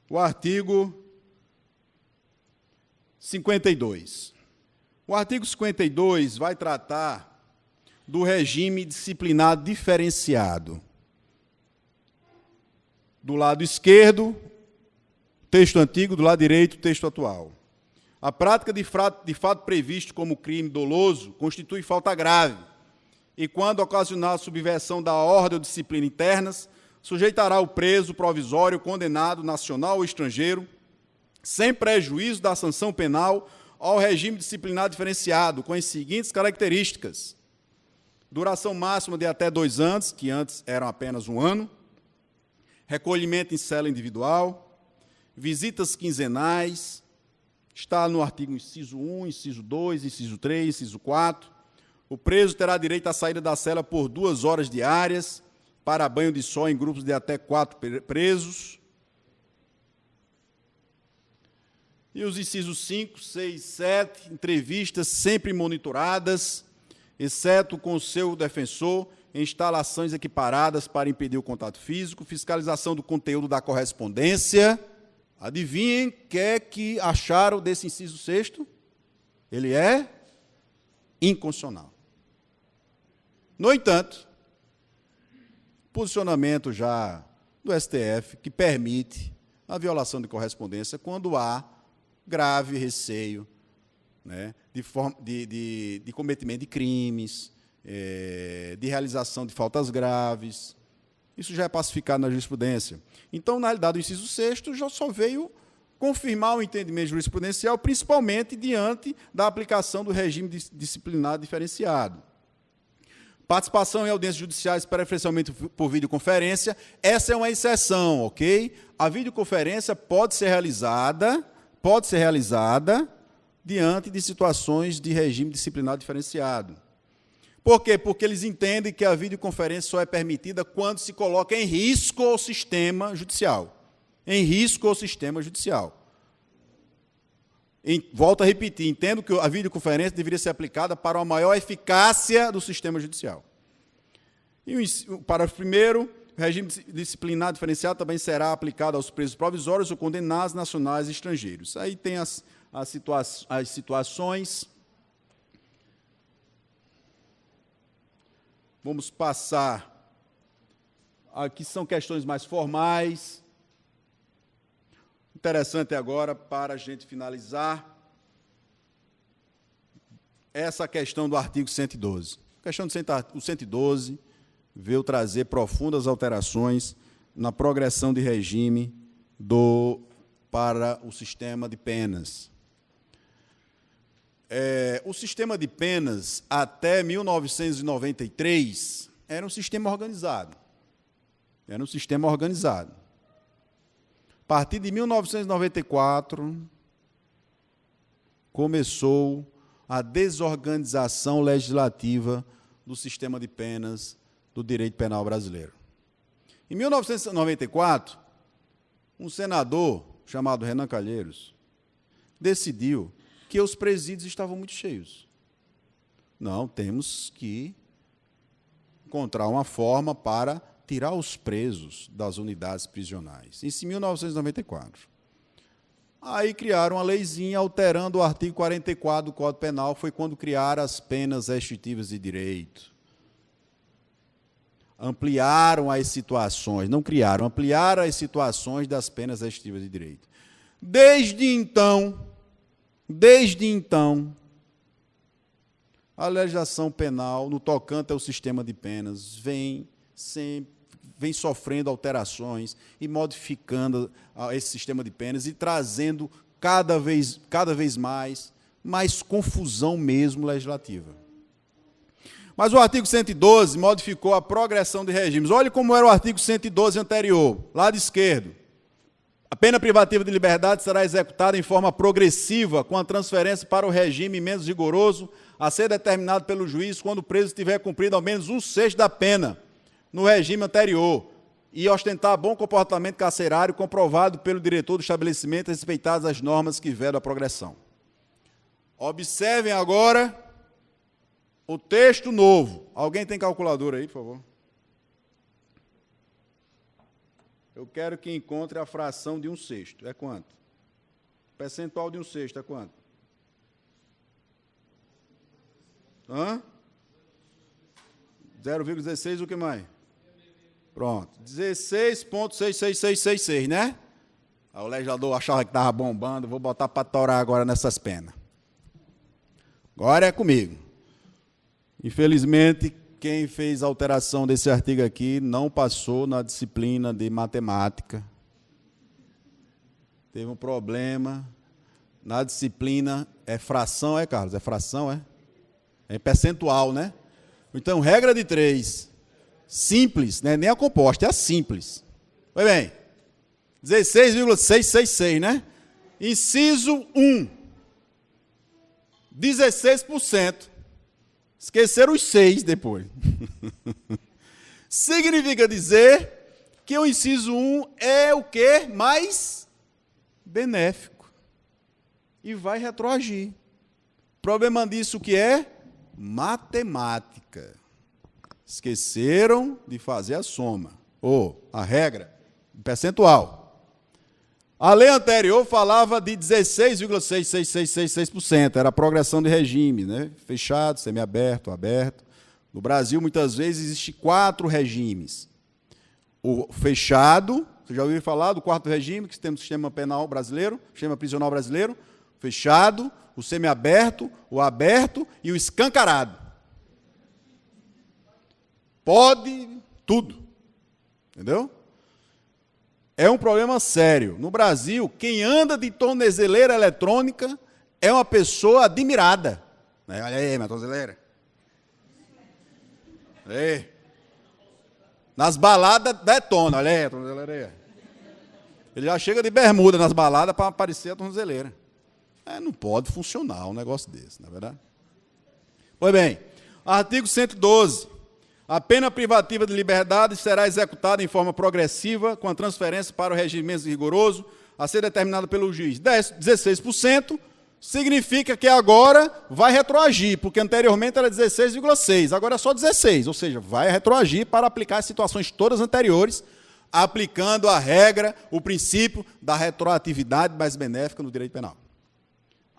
o artigo 52. O artigo 52 vai tratar do regime disciplinar diferenciado. Do lado esquerdo, texto antigo, do lado direito, texto atual. A prática de fato previsto como crime doloso constitui falta grave e, quando ocasionar a subversão da ordem ou disciplina internas, sujeitará o preso provisório, condenado, nacional ou estrangeiro, sem prejuízo da sanção penal, ao regime disciplinar diferenciado, com as seguintes características: duração máxima de até 2 anos, que antes eram apenas 1 ano, recolhimento em cela individual, visitas quinzenais, está no artigo inciso 1, inciso 2, inciso 3, inciso 4. O preso terá direito à saída da cela por 2 horas diárias, para banho de sol em grupos de até 4 presos. E os incisos 5, 6, 7, entrevistas sempre monitoradas, exceto com o seu defensor, em instalações equiparadas para impedir o contato físico, fiscalização do conteúdo da correspondência. Adivinhem o que é que acharam desse inciso 6º? Ele é inconstitucional. No entanto, posicionamento já do STF que permite a violação de correspondência quando há grave receio, né, de cometimento de crimes, de realização de faltas graves. Isso já é pacificado na jurisprudência. Então, na realidade, o inciso 6º já só veio confirmar o entendimento jurisprudencial, principalmente diante da aplicação do regime disciplinar diferenciado. Participação em audiências judiciais, preferencialmente por videoconferência, essa é uma exceção, ok? A videoconferência pode ser realizada diante de situações de regime disciplinar diferenciado. Por quê? Porque eles entendem que a videoconferência só é permitida quando se coloca em risco o sistema judicial. Em risco o sistema judicial. Volto a repetir, entendo que a videoconferência deveria ser aplicada para uma maior eficácia do sistema judicial. E o parágrafo 1º, o regime disciplinar diferenciado também será aplicado aos presos provisórios ou condenados nacionais e estrangeiros. Aí tem as situações. Vamos passar. Aqui são questões mais formais. Interessante agora, para a gente finalizar, essa questão do artigo 112. A questão do 112 veio trazer profundas alterações na progressão de regime para o sistema de penas. O sistema de penas, até 1993, era um sistema organizado. A partir de 1994, começou a desorganização legislativa do sistema de penas do direito penal brasileiro. Em 1994, um senador chamado Renan Calheiros decidiu que os presídios estavam muito cheios. Não, temos que encontrar uma forma para tirar os presos das unidades prisionais. Isso em 1994. Aí criaram uma leizinha alterando o artigo 44 do Código Penal, foi quando criaram as penas restritivas de direito. Ampliaram as situações, não criaram, ampliaram as situações das penas restritivas de direito. Desde então, a legislação penal, no tocante ao sistema de penas, vem sofrendo alterações e modificando esse sistema de penas e trazendo cada vez mais confusão mesmo legislativa. Mas o artigo 112 modificou a progressão de regimes. Olhe como era o artigo 112 anterior, lado esquerdo. A pena privativa de liberdade será executada em forma progressiva, com a transferência para o regime menos rigoroso, a ser determinado pelo juiz quando o preso tiver cumprido ao menos 1/6 da pena no regime anterior e ostentar bom comportamento carcerário comprovado pelo diretor do estabelecimento, respeitadas as normas que vedam a progressão. Observem agora o texto novo. Alguém tem calculadora aí, por favor? Eu quero que encontre a fração de 1/6. É quanto? Percentual de 1/6 é quanto? Hã? 0,16, o que mais? Pronto. 16,66666, né? Aí o legislador achava que estava bombando, vou botar para torar agora nessas penas. Agora é comigo. Infelizmente, quem fez a alteração desse artigo aqui não passou na disciplina de matemática. Teve um problema. Na disciplina, é fração, é, Carlos? É fração, é? É percentual, né? Então, regra de 3. Simples, né? Nem a composta, é a simples. Foi bem. 16,666, né? Inciso 1. 16%. Esqueceram os 6 depois. Significa dizer que o inciso 1 é o quê? Mais benéfico. E vai retroagir. Problema disso o que é? Matemática. Esqueceram de fazer a soma. Ou a regra, percentual. A lei anterior falava de 16,66666%, era a progressão de regime, né? Fechado, semiaberto, aberto. No Brasil, muitas vezes, existem 4 regimes. O fechado, você já ouviu falar do 4º regime, que temos o sistema penal brasileiro, sistema prisional brasileiro, fechado, o semiaberto, o aberto e o escancarado. Pode tudo, entendeu? É um problema sério. No Brasil, quem anda de tornozeleira eletrônica é uma pessoa admirada. Olha aí, minha tornozeleira. Aí. Nas baladas, detona. Olha aí, a tornozeleira aí. Ele já chega de bermuda nas baladas para aparecer a tornozeleira. Não pode funcionar um negócio desse, não é verdade? Pois bem, artigo 112. A pena privativa de liberdade será executada em forma progressiva, com a transferência para o regime menos rigoroso, a ser determinado pelo juiz. 16% significa que agora vai retroagir, porque anteriormente era 16,6%, agora é só 16%, ou seja, vai retroagir para aplicar as situações todas anteriores, aplicando a regra, o princípio da retroatividade mais benéfica no direito penal.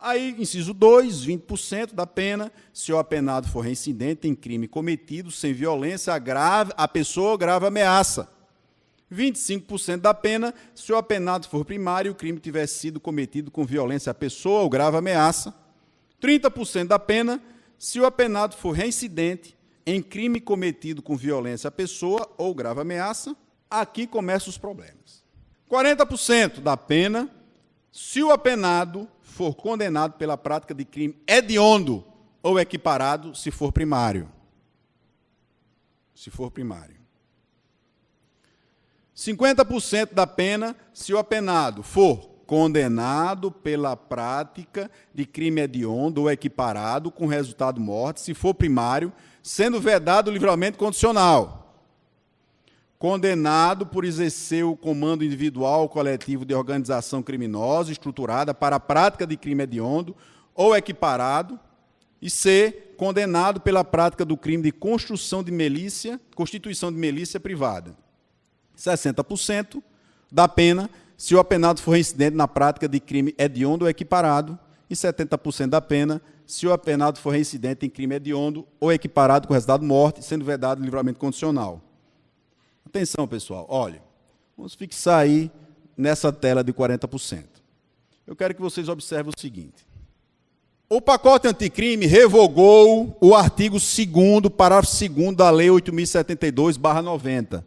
Aí, inciso 2, 20% da pena, se o apenado for reincidente em crime cometido sem violência grave, a pessoa ou grave ameaça. 25% da pena, se o apenado for primário e o crime tiver sido cometido com violência à pessoa ou grave ameaça. 30% da pena, se o apenado for reincidente em crime cometido com violência à pessoa ou grave ameaça. Aqui começam os problemas. 40% da pena, se o apenado for condenado pela prática de crime hediondo ou equiparado, se for primário. Se for primário. 50% da pena, se o apenado for condenado pela prática de crime hediondo ou equiparado com resultado morte, se for primário, sendo vedado o livramento condicional. Condenado por exercer o comando individual ou coletivo de organização criminosa estruturada para a prática de crime hediondo ou equiparado, e ser condenado pela prática do crime de constituição de milícia privada. 60% da pena, se o apenado for reincidente na prática de crime hediondo ou equiparado, e 70% da pena, se o apenado for reincidente em crime hediondo ou equiparado com resultado morte, sendo vedado o livramento condicional. Atenção, pessoal, olha, vamos fixar aí nessa tela de 40%. Eu quero que vocês observem o seguinte. O pacote anticrime revogou o artigo 2º, parágrafo 2º da Lei 8.072/90.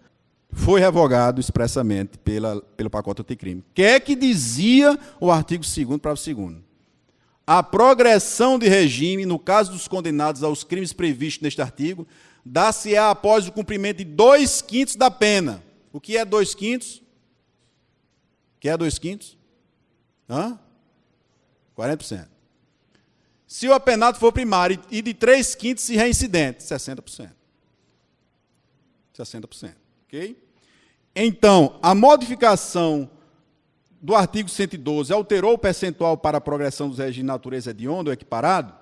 Foi revogado expressamente pelo pacote anticrime. O que é que dizia o artigo 2º, parágrafo 2º? A progressão de regime, no caso dos condenados aos crimes previstos neste artigo, dá-se-á após o cumprimento de 2/5 da pena. O que é 2/5? O que é 2/5? 40%. Se o apenado for primário e de 3/5 se reincidente, 60%. 60%. Ok? Então, a modificação do artigo 112 alterou o percentual para a progressão dos regimes de natureza hedionda ou equiparado?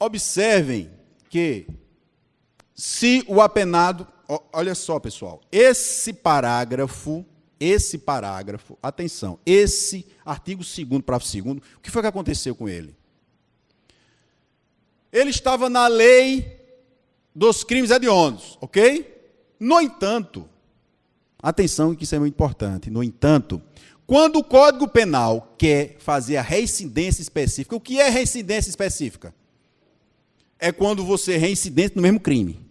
Observem que se o apenado... Olha só, pessoal, esse parágrafo, atenção, esse artigo 2º, parágrafo 2º, o que foi que aconteceu com ele? Ele estava na lei dos crimes hediondos, ok? No entanto, atenção que isso é muito importante, no entanto, quando o Código Penal quer fazer a reincidência específica, o que é reincidência específica? É quando você é reincidente no mesmo crime.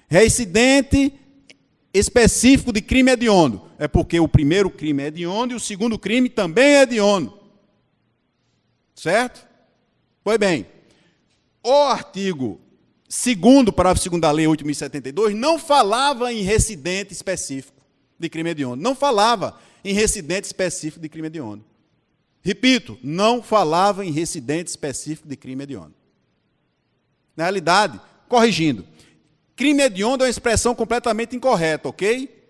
Reincidente específico de crime hediondo. É porque o primeiro crime é hediondo e o segundo crime também é hediondo. Certo? Pois bem, o artigo 2º, parágrafo 2º da Lei 8.072, não falava em reincidente específico de crime hediondo. Não falava em reincidente específico de crime hediondo. Repito, não falava em reincidente específico de crime hediondo. Na realidade, corrigindo, crime hediondo é uma expressão completamente incorreta, ok?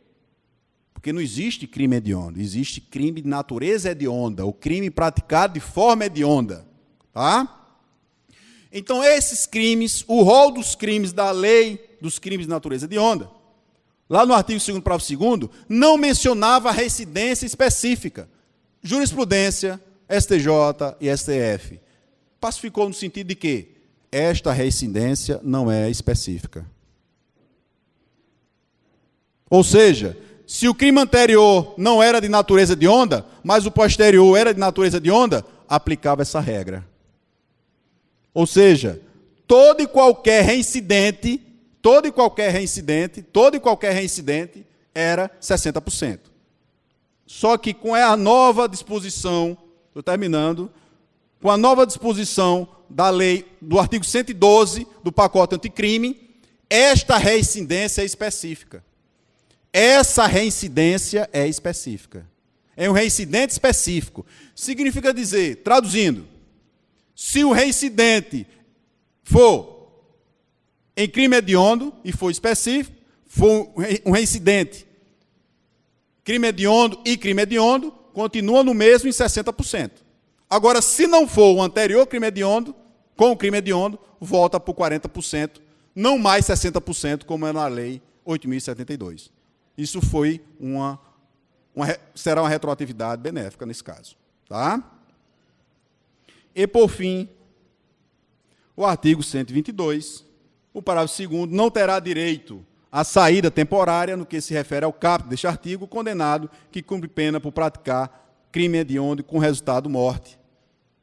Porque não existe crime hediondo, existe crime de natureza hedionda, o crime praticado de forma hedionda, tá? Então, esses crimes, o rol dos crimes da lei dos crimes de natureza hedionda, lá no artigo 2º, parágrafo 2º, não mencionava a reincidência específica. Jurisprudência, STJ e STF. Pacificou no sentido de que esta reincidência não é específica. Ou seja, se o crime anterior não era de natureza hedionda, mas o posterior era de natureza hedionda, aplicava essa regra. Ou seja, todo e qualquer reincidente era 60%. Só que com a nova disposição, estou terminando, com a nova disposição da lei, do artigo 112 do pacote anticrime, esta reincidência é específica. Essa reincidência é específica. É um reincidente específico. Significa dizer, traduzindo, se o reincidente for em crime hediondo, e for específico, for um reincidente, crime hediondo e crime hediondo, continua no mesmo em 60%. Agora, se não for o anterior crime hediondo, com o crime hediondo, volta para o 40%, não mais 60%, como é na lei 8.072. Isso foi será uma retroatividade benéfica nesse caso. Tá? E, por fim, o artigo 122, o parágrafo 2º, não terá direito à saída temporária, no que se refere ao caput deste artigo, condenado que cumpre pena por praticar crime hediondo com resultado morte,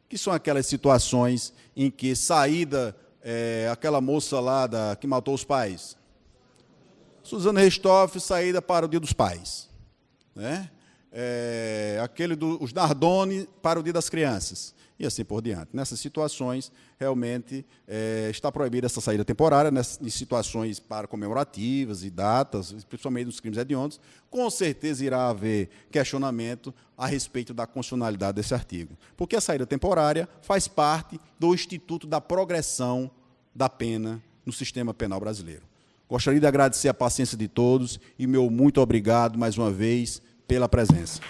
que são aquelas situações em que saída, aquela moça lá que matou os pais, Suzana Richthofen, saída para o Dia dos Pais. Né? Os Nardoni para o Dia das Crianças. E assim por diante. Nessas situações, realmente, está proibida essa saída temporária, em situações para comemorativas e datas, principalmente dos crimes hediondos. Com certeza irá haver questionamento a respeito da constitucionalidade desse artigo. Porque a saída temporária faz parte do Instituto da Progressão da Pena no sistema penal brasileiro. Gostaria de agradecer a paciência de todos e meu muito obrigado, mais uma vez, pela presença.